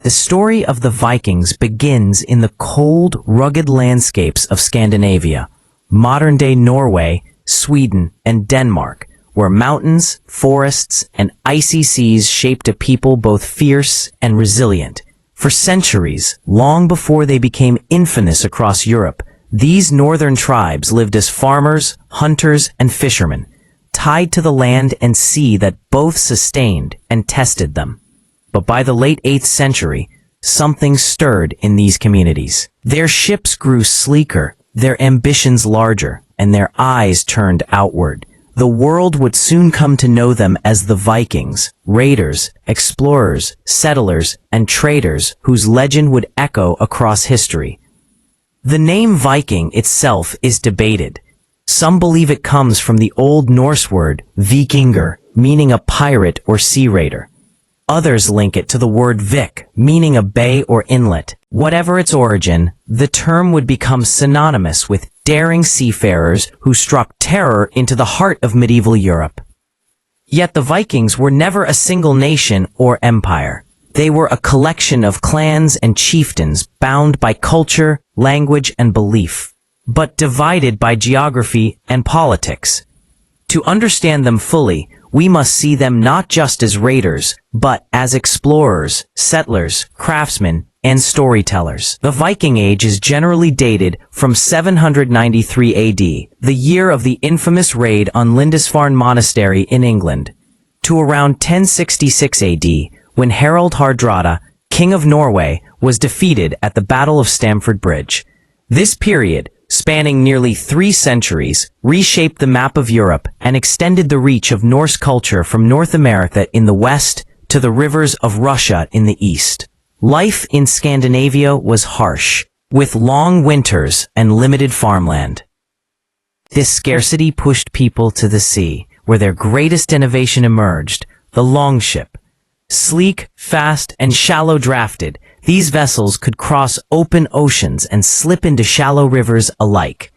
The story of the Vikings begins in the cold, rugged landscapes of Scandinavia, modern-day Norway, Sweden, and Denmark, where mountains, forests, and icy seas shaped a people both fierce and resilient. For centuries, long before they became infamous across Europe, these northern tribes lived as farmers, hunters, and fishermen, tied to the land and sea that both sustained and tested them. But by the late 8th century, something stirred in these communities. Their ships grew sleeker, their ambitions larger, and their eyes turned outward. The world would soon come to know them as the Vikings, raiders, explorers, settlers, and traders whose legend would echo across history. The name Viking itself is debated. Some believe it comes from the Old Norse word vikingur, meaning a pirate or sea raider. Others link it to the word vik, meaning a bay or inlet. Whatever its origin, the term would become synonymous with daring seafarers who struck terror into the heart of medieval Europe. Yet the Vikings were never a single nation or empire. They were a collection of clans and chieftains bound by culture, language, and belief, but divided by geography and politics. To understand them fully, we must see them not just as raiders, but as explorers, settlers, craftsmen, and storytellers. The Viking Age is generally dated from 793 AD, the year of the infamous raid on Lindisfarne Monastery in England, to around 1066 AD, when Harald Hardrada, King of Norway, was defeated at the Battle of Stamford Bridge. This period, spanning nearly 3 centuries, reshaped the map of Europe and extended the reach of Norse culture from North America in the west to the rivers of Russia in the east. Life in Scandinavia was harsh, with long winters and limited farmland. This scarcity pushed people to the sea, where their greatest innovation emerged, the longship. Sleek, fast, and shallow-drafted, these vessels could cross open oceans and slip into shallow rivers alike.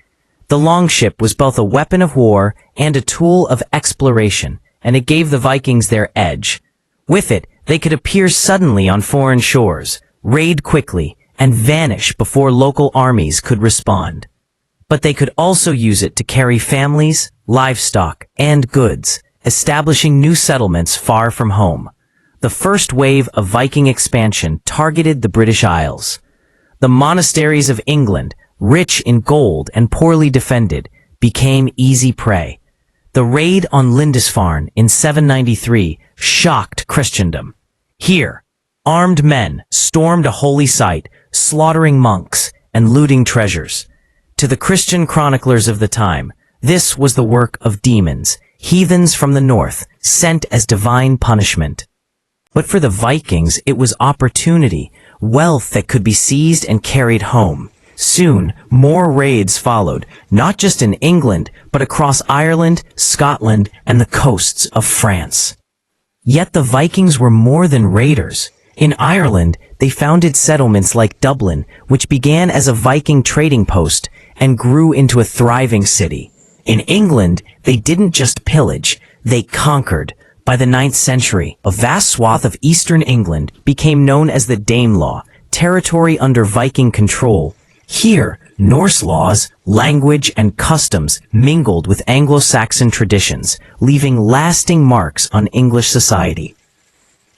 The longship was both a weapon of war and a tool of exploration, and it gave the Vikings their edge. With it, they could appear suddenly on foreign shores, raid quickly, and vanish before local armies could respond. But they could also use it to carry families, livestock, and goods, establishing new settlements far from home. The first wave of Viking expansion targeted the British Isles. The monasteries of England, rich in gold and poorly defended, became easy prey. The raid on Lindisfarne in 793 shocked Christendom. Here, armed men stormed a holy site, slaughtering monks and looting treasures. To the Christian chroniclers of the time, this was the work of demons, heathens from the north, sent as divine punishment. But for the Vikings, it was opportunity, wealth that could be seized and carried home. Soon, more raids followed, not just in England, but across Ireland, Scotland, and the coasts of France. Yet the Vikings were more than raiders. In Ireland, they founded settlements like Dublin, which began as a Viking trading post and grew into a thriving city. In England, they didn't just pillage, they conquered. By the 9th century, a vast swath of eastern England became known as the Danelaw, territory under Viking control. Here, Norse laws, language, and customs mingled with Anglo-Saxon traditions, leaving lasting marks on English society.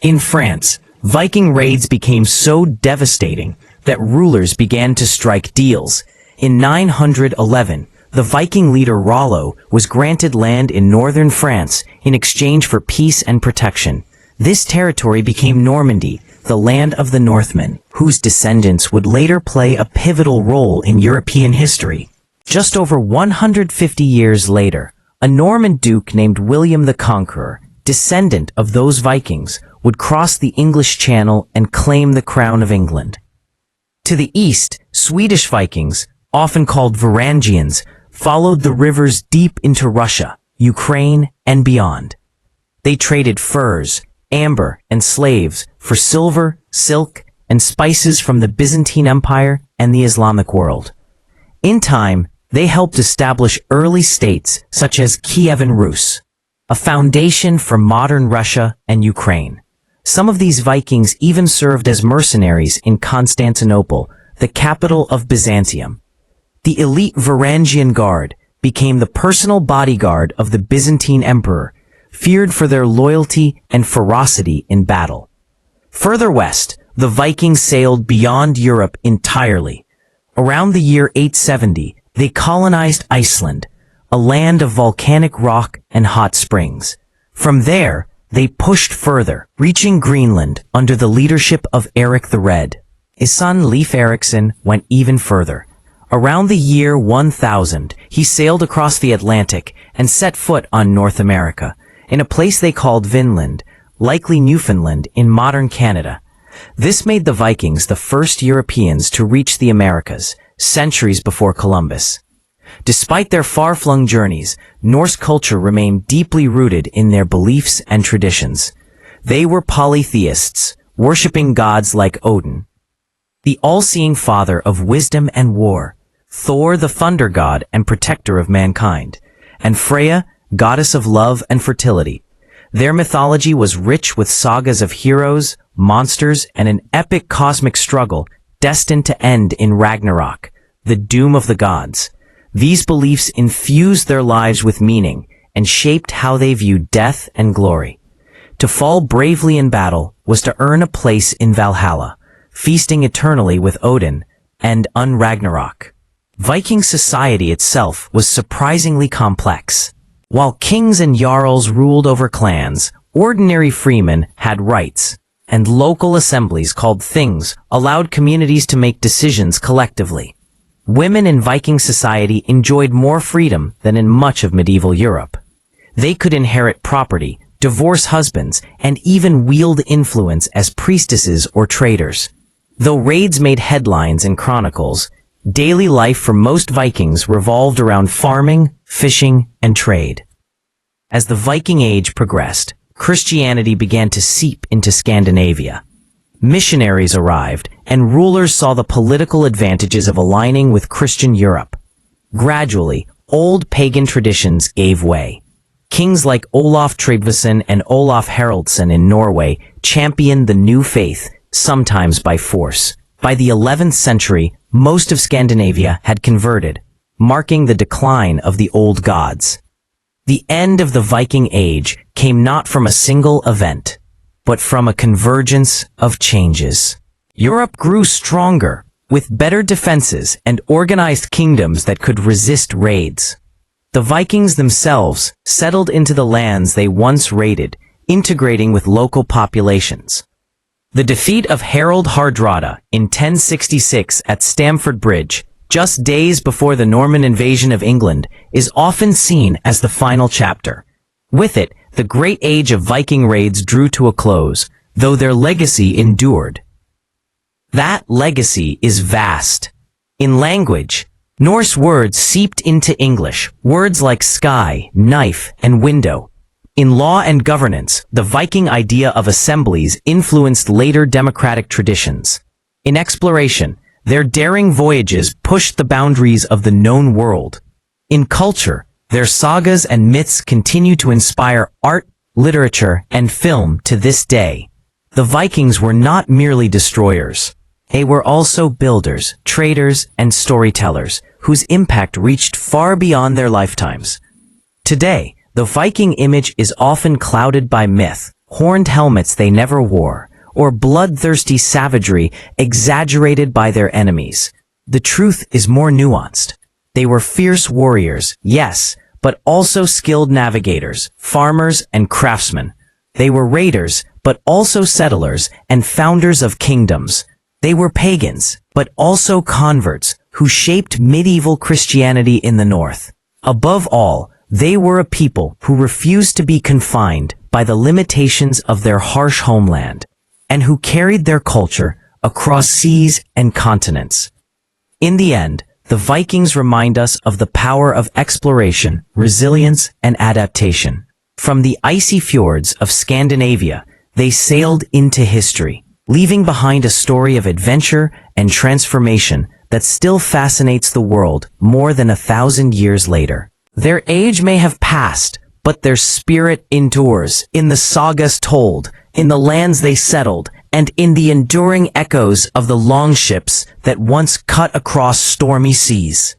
In France, Viking raids became so devastating that rulers began to strike deals. In 911, the Viking leader Rollo was granted land in northern France in exchange for peace and protection. This territory became Normandy, the land of the Northmen, whose descendants would later play a pivotal role in European history. Just over 150 years later, a Norman duke named William the Conqueror, descendant of those Vikings, would cross the English Channel and claim the crown of England. To the east, Swedish Vikings, often called Varangians, followed the rivers deep into Russia, Ukraine, and beyond. They traded furs, amber, and slaves for silver, silk, and spices from the Byzantine Empire and the Islamic world. In time, they helped establish early states such as Kievan Rus, a foundation for modern Russia and Ukraine. Some of these Vikings even served as mercenaries in Constantinople, the capital of Byzantium. The elite Varangian Guard became the personal bodyguard of the Byzantine emperor, feared for their loyalty and ferocity in battle. Further west, the Vikings sailed beyond Europe entirely. Around the year 870, they colonized Iceland, a land of volcanic rock and hot springs. From there, they pushed further, reaching Greenland under the leadership of Erik the Red. His son Leif Erikson went even further. Around the year 1000, he sailed across the Atlantic and set foot on North America, in a place they called Vinland, likely Newfoundland in modern Canada. This made the Vikings the first Europeans to reach the Americas, centuries before Columbus. Despite their far-flung journeys, Norse culture remained deeply rooted in their beliefs and traditions. They were polytheists, worshipping gods like Odin, the all-seeing father of wisdom and war, Thor the thunder god and protector of mankind, and Freya, goddess of love and fertility. Their mythology was rich with sagas of heroes, monsters, and an epic cosmic struggle destined to end in Ragnarok, the doom of the gods. These beliefs infused their lives with meaning and shaped how they viewed death and glory. To fall bravely in battle was to earn a place in Valhalla, feasting eternally with Odin and Ragnarok. Viking society itself was surprisingly complex. While kings and jarls ruled over clans, ordinary freemen had rights, and local assemblies called things allowed communities to make decisions collectively. Women in Viking society enjoyed more freedom than in much of medieval Europe. They could inherit property, divorce husbands, and even wield influence as priestesses or traders. Though raids made headlines in chronicles, daily life for most Vikings revolved around farming, fishing, and trade. As the Viking Age progressed, Christianity began to seep into Scandinavia. Missionaries arrived, and rulers saw the political advantages of aligning with Christian Europe. Gradually, old pagan traditions gave way. Kings like Olaf Tryggvason and Olaf Haraldsson in Norway championed the new faith, sometimes by force. By the 11th century, most of Scandinavia had converted, marking the decline of the old gods. The end of the Viking Age came not from a single event, but from a convergence of changes. Europe grew stronger, with better defenses and organized kingdoms that could resist raids. The Vikings themselves settled into the lands they once raided, integrating with local populations. The defeat of Harold Hardrada in 1066 at Stamford Bridge, just days before the Norman invasion of England, is often seen as the final chapter. With it, the great age of Viking raids drew to a close, though their legacy endured. That legacy is vast. In language, Norse words seeped into English, words like sky, knife, and window. In law and governance, the Viking idea of assemblies influenced later democratic traditions. In exploration, their daring voyages pushed the boundaries of the known world. In culture, their sagas and myths continue to inspire art, literature, and film to this day. The Vikings were not merely destroyers. They were also builders, traders, and storytellers, whose impact reached far beyond their lifetimes. Today, the Viking image is often clouded by myth, horned helmets they never wore, or bloodthirsty savagery exaggerated by their enemies. The truth is more nuanced. They were fierce warriors, yes, but also skilled navigators, farmers, and craftsmen. They were raiders, but also settlers and founders of kingdoms. They were pagans, but also converts who shaped medieval Christianity in the north. Above all, they were a people who refused to be confined by the limitations of their harsh homeland, and who carried their culture across seas and continents. In the end, the Vikings remind us of the power of exploration, resilience, and adaptation. From the icy fjords of Scandinavia, they sailed into history, leaving behind a story of adventure and transformation that still fascinates the world more than 1,000 years later. Their age may have passed, but their spirit endures. In the sagas told, in the lands they settled, and in the enduring echoes of the longships that once cut across stormy seas.